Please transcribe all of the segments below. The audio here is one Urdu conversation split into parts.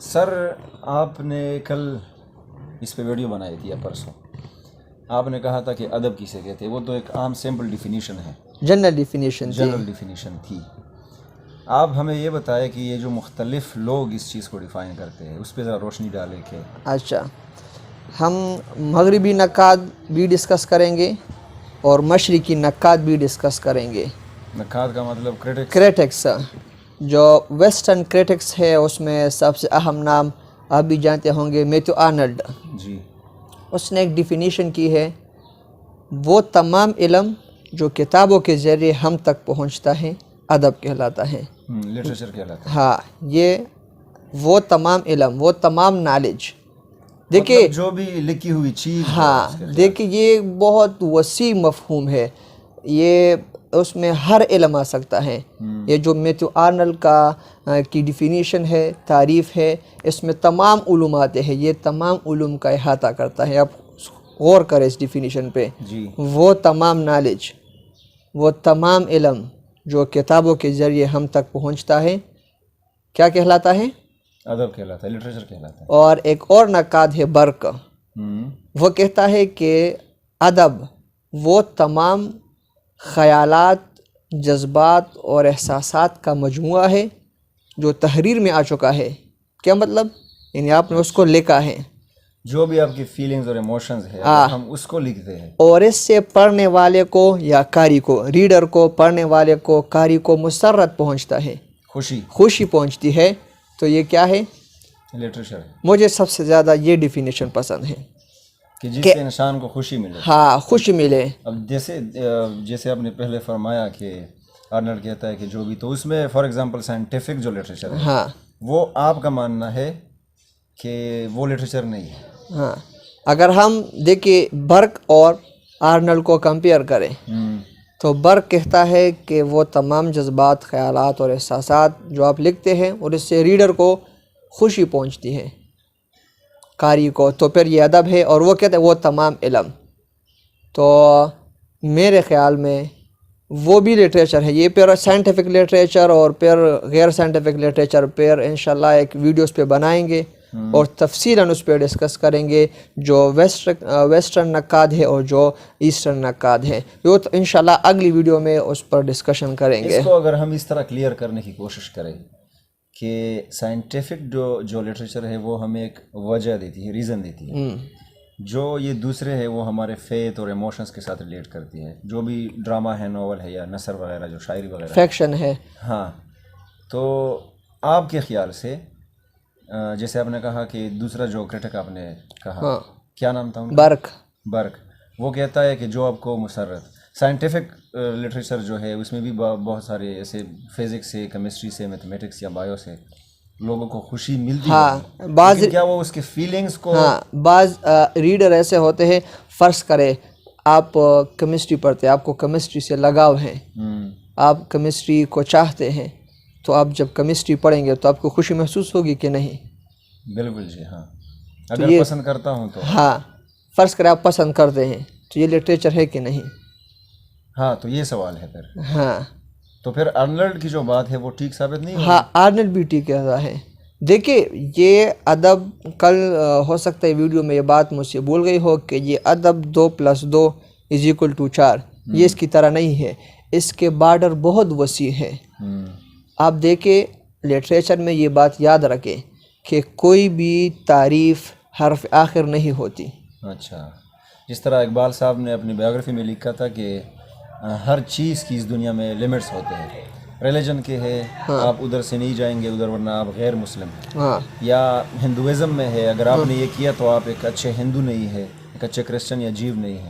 سر آپ نے کل اس پہ ویڈیو بنائی تھی یا پرسوں، آپ نے کہا تھا کہ ادب کسے کہتے ہیں، وہ تو ایک عام سمپل ڈیفینیشن ہے، جنرل ڈیفینیشن تھی۔ آپ ہمیں یہ بتائیں کہ یہ جو مختلف لوگ اس چیز کو ڈیفائن کرتے ہیں اس پہ ذرا روشنی ڈالیں کہ اچھا، ہم مغربی نقاد بھی ڈسکس کریں گے اور مشرقی نقاد بھی ڈسکس کریں گے۔ نقاد کا مطلب کریٹکس، جو ویسٹرن کریٹکس ہے اس میں سب سے اہم نام آپ بھی جانتے ہوں گے، میتھیو آرنلڈ۔ جی، اس نے ایک ڈیفینیشن کی ہے، وہ تمام علم جو کتابوں کے ذریعے ہم تک پہنچتا ہے ادب کہلاتا ہے۔ لٹریچر کہلاتا ہے۔ ہاں، یہ وہ تمام علم، وہ تمام نالج، دیکھیے مطلب جو بھی لکھی ہوئی چیز ہے ہاں اس کے خلاف۔ دیکھیے یہ بہت وسیع مفہوم ہے، یہ اس میں ہر علم آ سکتا ہے۔ یہ جو میتھیو آرنلڈ کی ڈیفینیشن ہے، تعریف ہے، اس میں تمام علوم آتے ہیں، یہ تمام علوم کا احاطہ کرتا ہے۔ آپ غور کریں اس ڈیفینیشن پہ۔ جی، وہ تمام نالج، وہ تمام علم جو کتابوں کے ذریعے ہم تک پہنچتا ہے، کیا کہلاتا ہے؟ ادب کہلاتا ہے، لٹریچر کہلاتا ہے۔ اور ایک اور نقاد ہے برک، وہ کہتا ہے کہ ادب وہ تمام خیالات، جذبات اور احساسات کا مجموعہ ہے جو تحریر میں آ چکا ہے۔ کیا مطلب؟ یعنی آپ نے اس کو لکھا ہے، جو بھی آپ کی فیلنگز اور ایموشنز ہے ہم اس کو لکھتے ہیں، اور اس سے پڑھنے والے کو یا قاری کو، ریڈر کو، پڑھنے والے کو، قاری کو مسرت پہنچتا ہے، خوشی پہنچتی ہے۔ تو یہ کیا ہے؟ لٹریچر ہے۔ مجھے سب سے زیادہ یہ ڈیفینیشن پسند ہے کہ جس سے انسان کو خوشی ملے۔ ہاں، خوشی ملے۔ اب جیسے آپ نے پہلے فرمایا کہ آرنلڈ کہتا ہے کہ جو بھی، تو اس میں فار ایگزامپل سائنٹیفک جو لٹریچر ہے ہاں وہ آپ کا ماننا ہے کہ وہ لٹریچر نہیں ہے۔ ہاں، اگر ہم دیکھیں برک اور آرنلڈ کو کمپیئر کریں تو برک کہتا ہے کہ وہ تمام جذبات، خیالات اور احساسات جو آپ لکھتے ہیں اور اس سے ریڈر کو خوشی پہنچتی ہے، قاری کو، تو پھر یہ ادب ہے۔ اور وہ کہتے ہیں وہ تمام علم، تو میرے خیال میں وہ بھی لٹریچر ہے۔ یہ پھر سائنٹیفک لٹریچر اور پھر غیر سائنٹیفک لٹریچر پھر انشاءاللہ ایک ویڈیوز پہ بنائیں گے اور تفصیلاً اس پہ ڈسکس کریں گے، جو ویسٹرن نقاد ہے اور جو ایسٹرن نقاد ہے۔ وہ تو انشاءاللہ اگلی ویڈیو میں اس پر ڈسکشن کریں گے۔ اس کو اگر ہم اس طرح کلیئر کرنے کی کوشش کریں کہ سائنٹیفک جو لٹریچر ہے وہ ہمیں ایک وجہ دیتی ہے، ریزن دیتی ہے، جو یہ دوسرے ہے وہ ہمارے فیتھ اور ایموشنز کے ساتھ ریلیٹ کرتی ہے، جو بھی ڈرامہ ہے، ناول ہے یا نثر وغیرہ، جو شاعری وغیرہ فیکشن ہے۔ ہاں، تو آپ کے خیال سے جیسے آپ نے کہا کہ دوسرا جو کرٹک آپ نے کہا، کیا نام تھا ان کا؟ برک، وہ کہتا ہے کہ جو آپ کو مسرت، سائنٹیفک لٹریچر جو ہے اس میں بھی بہت سارے ایسے فزکس سے، کیمسٹری سے، میتھمیٹکس یا بایو سے لوگوں کو خوشی ملتی ہے، لیکن کیا وہ اس کے فیلنگز کو؟ بعض ریڈر ایسے ہوتے ہیں، فرض کرے آپ کیمسٹری پڑھتے ہیں، آپ کو کیمسٹری سے لگاؤ ہے، آپ کیمسٹری کو چاہتے ہیں، تو آپ جب کیمسٹری پڑھیں گے تو آپ کو خوشی محسوس ہوگی کہ نہیں؟ بالکل جی، ہاں، اگر پسند کرتا ہوں تو۔ ہاں، فرض کرے آپ پسند کرتے ہیں تو یہ لٹریچر ہے کہ نہیں؟ ہاں، تو یہ سوال ہے پھر۔ ہاں، تو پھر آرنلڈ کی جو بات ہے وہ ٹھیک ثابت نہیں ہوگی؟ ہاں، آرنلڈ بھی ٹھیک کہتا ہے۔ دیکھیے یہ ادب، کل ہو سکتا ہے ویڈیو میں یہ بات مجھ سے بھول گئی ہو کہ یہ ادب 2+2=4، یہ اس کی طرح نہیں ہے، اس کے بارڈر بہت وسیع ہے۔ آپ دیکھیں لٹریچر میں یہ بات یاد رکھیں کہ کوئی بھی تعریف حرف آخر نہیں ہوتی۔ اچھا، جس طرح اقبال صاحب نے اپنی بایوگرافی میں لکھا تھا کہ ہر چیز کی اس دنیا میں لیمٹس ہوتے ہیں، ریلیجن کے ہے، آپ ادھر سے نہیں جائیں گے ادھر ورنہ آپ غیر مسلم ہیں، یا ہندوازم میں ہے، اگر آپ نے یہ کیا تو آپ ایک اچھے ہندو نہیں ہے، ایک اچھے کرسچن یا جیو نہیں ہے۔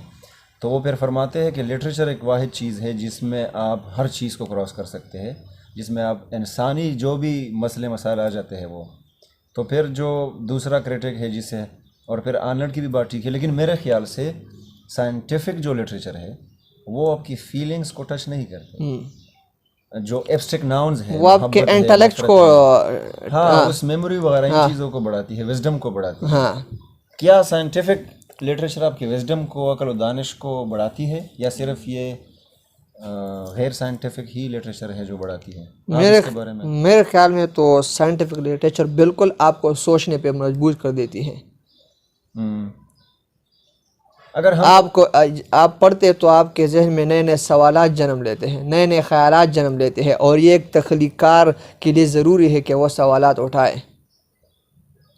تو وہ پھر فرماتے ہیں کہ لٹریچر ایک واحد چیز ہے جس میں آپ ہر چیز کو کراس کر سکتے ہیں، جس میں آپ انسانی جو بھی مسئلے مسائل آ جاتے ہیں وہ۔ تو پھر جو دوسرا کرٹک ہے جسے، اور پھر آرنلڈ کی بھی بات ٹھیک ہے، لیکن میرے خیال سے سائنٹیفک جو لٹریچر ہے وہ آپ کی فیلنگز کو ٹچ نہیں کرتے، جو ایبسٹریکٹ ناؤنز ہیں، وہ آپ کے انٹلیکٹ کو، ہاں، اس میموری وغیرہ ان چیزوں کو بڑھاتی ہے، وزڈم کو بڑھاتی ہے۔ کیا سائنٹیفک لٹریچر آپ کی وزڈم کو، عقل و دانش کو بڑھاتی ہے، یا صرف یہ غیر سائنٹیفک ہی لٹریچر ہے جو بڑھاتی ہے؟ آپ اس کے بارے میں میرے خیال میں تو سائنٹیفک لٹریچر بالکل آپ کو سوچنے پہ مجبور کر دیتی ہے. اگر ہم آپ پڑھتے تو آپ کے ذہن میں نئے نئے سوالات جنم لیتے ہیں, نئے نئے خیالات جنم لیتے ہیں, اور یہ ایک تخلیق کار کے لیے ضروری ہے کہ وہ سوالات اٹھائے.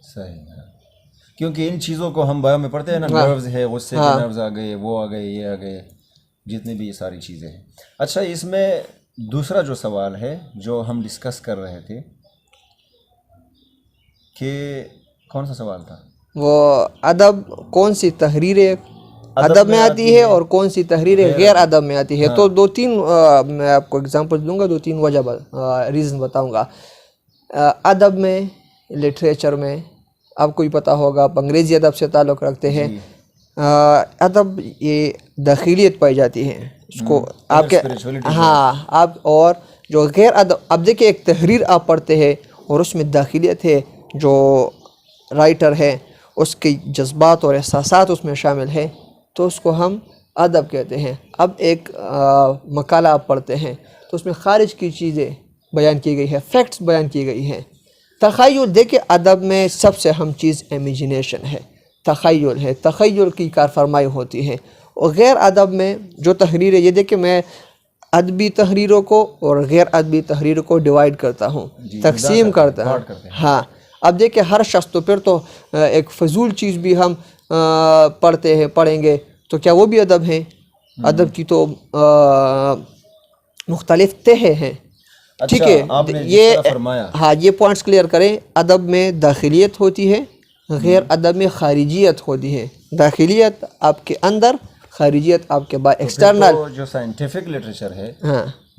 صحیح ہے, کیونکہ ان چیزوں کو ہم بایو میں پڑھتے ہیں نا, نروز ہے, غصے کے نروز آ گئے, وہ آ گئے, یہ آ گئے, جتنی بھی یہ ساری چیزیں ہیں. اچھا, اس میں دوسرا جو سوال ہے جو ہم ڈسکس کر رہے تھے کہ کون سا سوال تھا؟ وہ ادب کون سی تحریریں ادب میں آتی ہے اور کون سی تحریریں غیر ادب میں آتی ہے. تو دو تین میں آپ کو اگزامپل دوں گا, دو تین وجہ ریزن بتاؤں گا. ادب میں, لٹریچر میں, آپ کو ہی پتہ ہوگا آپ انگریزی ادب سے تعلق رکھتے ہیں. ادب یہ داخلیت پائی جاتی ہے اس کو آپ کے, ہاں آپ, اور جو غیر ادب, اب دیکھیں ایک تحریر آپ پڑھتے ہیں اور اس میں داخلیت ہے, جو رائٹر ہے اس کے جذبات اور احساسات اس میں شامل ہیں, تو اس کو ہم ادب کہتے ہیں. اب ایک مقالہ آپ پڑھتے ہیں تو اس میں خارج کی چیزیں بیان کی گئی ہے, فیکٹس بیان کی گئی ہیں. تخیل, دیکھیں ادب میں سب سے اہم چیز امیجنیشن ہے, تخیل ہے, تخیل کی کار فرمائی ہوتی ہے. اور غیر ادب میں جو تحریر ہے, یہ دیکھیں میں ادبی تحریروں کو اور غیر ادبی تحریروں کو ڈیوائیڈ کرتا ہوں, تقسیم کرتا ہوں. ہاں, اب دیکھیں ہر شخص تو پھر تو ایک فضول چیز بھی ہم پڑھیں گے تو کیا وہ بھی ادب ہیں؟ ادب کی تو مختلف تہے ہیں. ٹھیک ہے, یہ ہاں یہ پوائنٹس کلیئر کریں. ادب میں داخلیت ہوتی ہے, غیر ادب میں خارجیت ہوتی ہے. داخلیت آپ کے اندر, خارجیت آپ کے باہر, ایکسٹرنل. جو سائنٹیفک لٹریچر ہے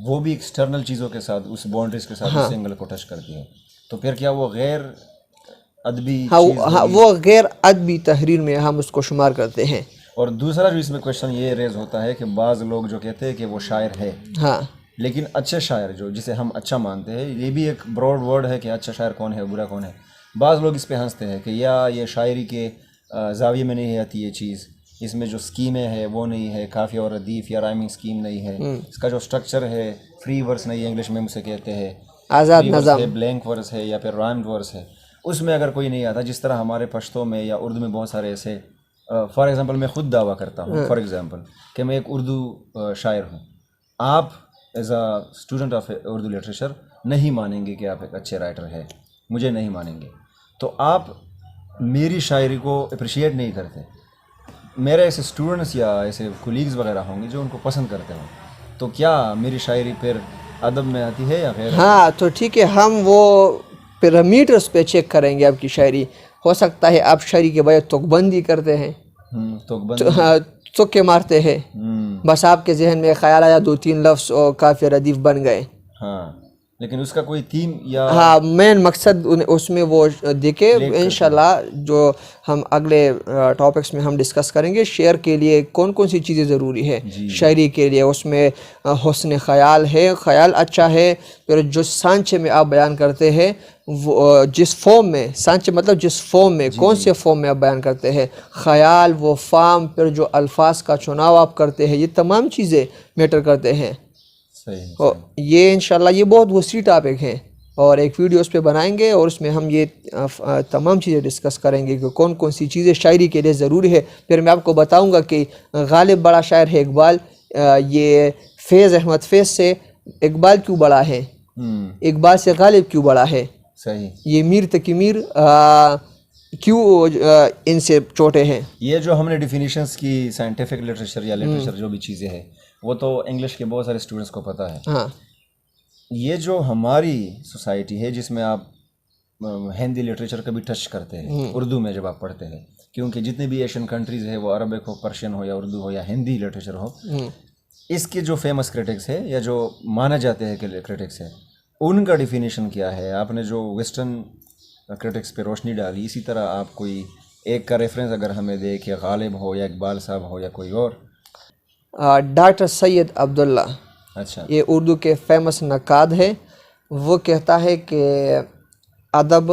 وہ بھی ایکسٹرنل چیزوں کے ساتھ, اس باؤنڈریز کے ساتھ, اس اینگل کو ٹچ کرتی ہے. تو پھر کیا وہ غیر ادبی چیز؟ ہاں, وہ غیر ادبی تحریر میں ہم اس کو شمار کرتے ہیں. اور دوسرا جو اس میں کویشچن یہ ریز ہوتا ہے کہ بعض لوگ جو کہتے ہیں کہ وہ شاعر ہے, ہاں, لیکن اچھے شاعر جو جسے ہم اچھا مانتے ہیں, یہ بھی ایک براڈ ورڈ ہے کہ اچھا شاعر کون ہے, برا کون ہے. بعض لوگ اس پہ ہنستے ہیں کہ یا یہ شاعری کے زاویے میں نہیں آتی یہ چیز, اس میں جو سکیمیں ہے وہ نہیں ہے, قافیہ اور ردیف یا رائمنگ سکیم نہیں ہے, اس کا جو سٹرکچر ہے فری ورس نہیں ہے, انگلش میں اسے کہتے ہیں آزاد نظم, بلینک ورس ہے یا پھر رائمڈ ورس ہے, اس میں اگر کوئی نہیں آتا, جس طرح ہمارے پشتو میں یا اردو میں بہت سارے ایسے, فار ایگزامپل میں خود دعویٰ کرتا ہوں فار ایگزامپل کہ میں ایک اردو شاعر ہوں, آپ as a student of Urdu literature نہیں مانیں گے کہ آپ ایک اچھے رائٹر ہے, مجھے نہیں مانیں گے, تو آپ میری شاعری کو اپریشیٹ نہیں کرتے. میرے ایسے اسٹوڈنٹس یا ایسے کولیگز وغیرہ ہوں گے جو ان کو پسند کرتے ہوں, تو کیا میری شاعری پھر ادب میں آتی ہے یا غیر؟ ہاں, تو ٹھیک ہے, ہم وہ پیرامیٹرز پہ چیک کریں گے آپ کی شاعری. ہو سکتا ہے آپ شاعری کے بغیر تک بندی کرتے ہیں, تکے مارتے ہیں, بس آپ کے ذہن میں خیال آیا, دو تین لفظ اور قافیہ ردیف بن گئے. ہاں, لیکن اس کا کوئی تھیم یا ہاں مین مقصد اس میں وہ دیکھے. انشاءاللہ جو ہم اگلے ٹاپکس میں ہم ڈسکس کریں گے, شعر کے لیے کون کون سی چیزیں ضروری ہے شاعری کے لیے. اس میں حسن خیال ہے, خیال اچھا ہے, پھر جو سانچے میں آپ بیان کرتے ہیں وہ جس فارم میں, سانچے مطلب جس فارم میں, کون سے فارم میں آپ بیان کرتے ہیں, خیال, وہ فارم, پھر جو الفاظ کا چناؤ آپ کرتے ہیں, یہ تمام چیزیں میٹر کرتے ہیں. یہ انشاءاللہ یہ بہت وسیع ٹاپک ہیں اور ایک ویڈیو اس پہ بنائیں گے, اور اس میں ہم یہ تمام چیزیں ڈسکس کریں گے کہ کون کون سی چیزیں شاعری کے لیے ضروری ہے. پھر میں آپ کو بتاؤں گا کہ غالب بڑا شاعر ہے اقبال, یہ فیض احمد فیض سے اقبال کیوں بڑا ہے, اقبال سے غالب کیوں بڑا ہے, یہ میر تقی میر کیوں ان سے چھوٹے ہیں. یہ جو ہم نے ڈیفینیشنز کی سائنٹیفک لٹریچر یا لٹریچر جو بھی چیزیں ہیں وہ تو انگلش کے بہت سارے اسٹوڈنٹس کو پتہ ہے. ہاں, یہ جو ہماری سوسائٹی ہے جس میں آپ ہندی لٹریچر کا بھی ٹچ کرتے ہیں اردو میں جب آپ پڑھتے ہیں, کیونکہ جتنی بھی ایشین کنٹریز ہے وہ عربک ہو, پرشین ہو یا اردو ہو یا ہندی لٹریچر ہو, اس کے جو فیمس کرٹکس ہے یا جو مانا جاتے ہیں کہ کرٹکس ہے, ان کا ڈیفینیشن کیا ہے؟ آپ نے جو ویسٹرن کرٹکس پہ روشنی ڈالی, اسی طرح آپ کوئی ایک کا ریفرنس اگر ہمیں دے کہ غالب ہو یا اقبال صاحب ہو یا کوئی اور. ڈاکٹر سید عبداللہ, اچھا, یہ اردو کے فیمس نقاد ہے. وہ کہتا ہے کہ ادب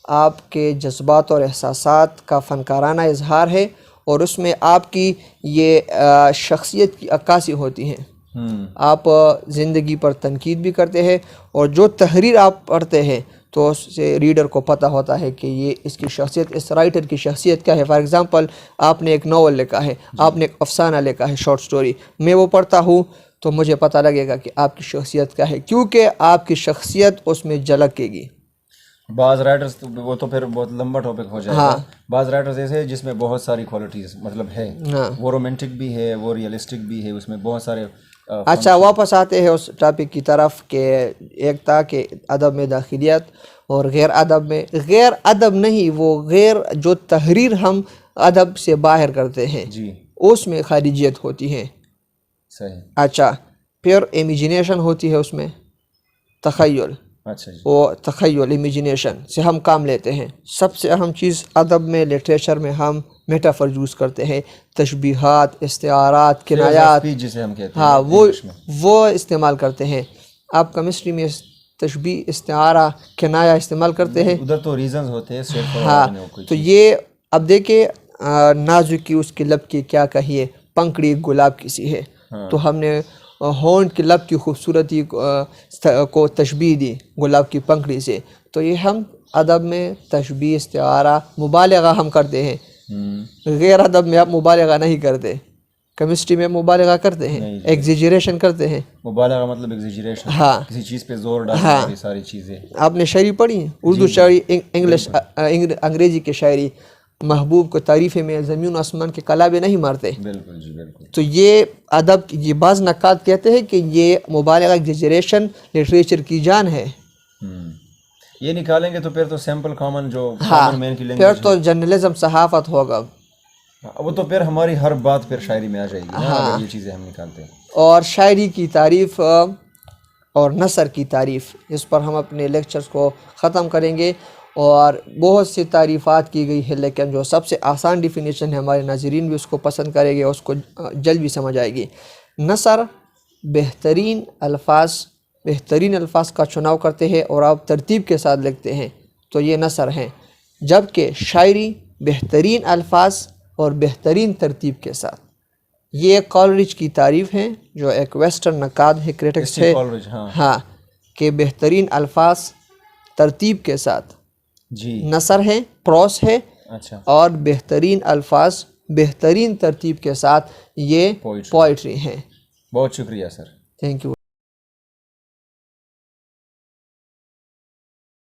آپ کے جذبات اور احساسات کا فنکارانہ اظہار ہے, اور اس میں آپ کی یہ شخصیت کی عکاسی ہوتی ہے. آپ زندگی پر تنقید بھی کرتے ہیں، اور جو تحریر آپ پڑھتے ہیں تو اس سے ریڈر کو پتہ ہوتا ہے کہ یہ اس کی شخصیت، اس رائٹر کی شخصیت کیا ہے۔ فار ایگزامپل آپ نے ایک ناول لکھا ہے، آپ نے ایک افسانہ لکھا ہے، شارٹ سٹوری، میں وہ پڑھتا ہوں تو مجھے پتہ لگے گا کہ آپ کی شخصیت کیا ہے، کیونکہ آپ کی شخصیت اس میں جھلکے گی۔ بعض رائٹرز وہ تو پھر بہت لمبا ٹاپک ہو جائے گا، بعض رائٹرز ایسے ہیں جس میں بہت ساری کوالٹیز مطلب ہے، وہ رومانٹک بھی ہے، وہ ریئلسٹک بھی ہے، اس میں بہت سارے اچھا، واپس آتے ہیں اس ٹاپک کی طرف کہ ایک تھا کہ ادب میں داخلیت اور غیر ادب میں، غیر ادب نہیں، وہ غیر جو تحریر ہم ادب سے باہر کرتے ہیں جی اس میں خارجیت ہوتی ہے۔ صحیح، اچھا، پھر امیجینیشن ہوتی ہے اس میں، تخیل، اچھا جی، وہ تخیل امیجینیشن سے ہم کام لیتے ہیں۔ سب سے اہم چیز ادب میں، لٹریچر میں ہم میٹافر یوز کرتے ہیں، تشبیہات، استعارات، کنایات، جسے ہم کہتے ہاں ہیں وہ استعمال کرتے ہیں۔ آپ کیمسٹری میں تشبیہ، استعارہ، کنایا استعمال کرتے ہیں، ادھر تو ریزنز ہوتے ہیں ہاں۔ تو یہ اب دیکھیں، نازکی اس کی لب کی کیا کہیے، پنکھڑی گلاب کی سی ہے، تو ہم نے ہونٹ کی لب کی خوبصورتی کو تشبیہ دی گلاب کی پنکھڑی سے۔ تو یہ ہم ادب میں تشبیہ، استعارہ، مبالغہ ہم کرتے ہیں۔ غیر ادب میں آپ مبالغہ نہیں کرتے، کیمسٹری میں مبالغہ کرتے ہیں، ایگزیجریشن کرتے ہیں۔ مبالغہ مطلب ایگزیجریشن، ہاں، کسی چیز پہ زور ڈالنا، یہ ساری چیزیں۔ آپ نے شاعری پڑھی ہے، اردو شاعری، انگلش، انگریزی کی شاعری، محبوب کو تعریفے میں زمین و آسمان کے کلابے نہیں مارتے۔ بالکل جی، بالکل۔ تو یہ ادب، یہ بعض نقاد کہتے ہیں کہ یہ مبالغہ، ایگزیجریشن لٹریچر کی جان ہے۔ یہ نکالیں گے تو پھر تو سیمپل کامن جو کامن مین کی پھر لینگویج تو جرنلزم، صحافت ہوگا، وہ تو پھر ہماری ہر بات پھر شاعری میں آ جائے گی نا، اگر یہ چیزیں ہم نکالتے ہیں۔ اور شاعری کی تعریف اور نثر کی تعریف، اس پر ہم اپنے لیکچرز کو ختم کریں گے، اور بہت سی تعریفات کی گئی ہے، لیکن جو سب سے آسان ڈیفینیشن ہے، ہمارے ناظرین بھی اس کو پسند کریں گے، اس کو جلد بھی سمجھ آئے گی۔ نثر بہترین الفاظ کا چناؤ کرتے ہیں اور آپ ترتیب کے ساتھ لکھتے ہیں، تو یہ نثر ہیں، جبکہ شاعری بہترین الفاظ اور بہترین ترتیب کے ساتھ۔ یہ کالرج کی تعریف ہے، جو ایک ویسٹرن نقاد ہے، کریٹکس ہے، ہاں، کہ بہترین الفاظ ترتیب کے ساتھ جی نثر ہے، پروس ہے، اچھا، اور بہترین الفاظ بہترین ترتیب کے ساتھ یہ پوئٹری ہے۔ بہت شکریہ سر، تھینک یو۔